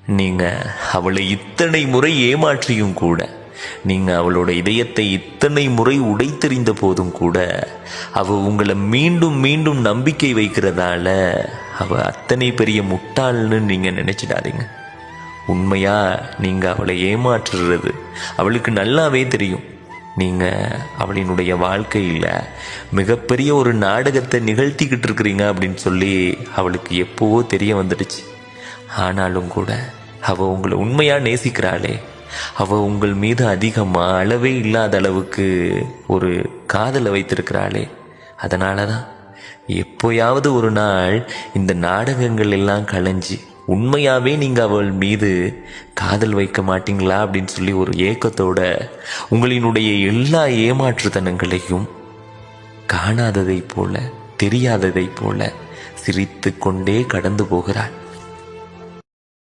நீங்க அவளை இத்தனை முறை ஏமாற்றியும் கூட, நீங்க அவளோட இதயத்தை இத்தனை முறை உடைத்தெறிந்த போதும் கூட, அவ உங்களை மீண்டும் மீண்டும் நம்பிக்கை வைக்கிறதால அவ அத்தனை பெரிய முட்டாள்னு நீங்க நினைச்சிடாதீங்க. உண்மையா நீங்க அவளை ஏமாற்றுறது அவளுக்கு நல்லாவே தெரியும். நீங்க அவளினுடைய வாழ்க்கையில் மிகப்பெரிய ஒரு நாடகத்தை நிகழ்த்திக்கிட்டு இருக்கிறீங்க அப்படின்னு சொல்லி அவளுக்கு எப்போவோ தெரிய வந்துடுச்சு. ஆனாலும் கூட அவ உங்களை உண்மையா நேசிக்கிறாளே, அவ உங்கள் மீது அதிகமா அளவே இல்லாத அளவுக்கு ஒரு காதலை வைத்திருக்கிறாளே. அதனாலதான் எப்போயாவது ஒரு நாள் இந்த நாடகங்கள் எல்லாம் கலைஞ்சி உண்மையாவே நீங்க அவள் மீது காதல் வைக்க மாட்டீங்களா அப்படின்னு சொல்லி ஒரு ஏக்கத்தோட உங்களினுடைய எல்லா ஏமாற்றுத்தனங்களையும் காணாததை போல, தெரியாததை போல சிரித்து கொண்டே கடந்து போகிறாள்.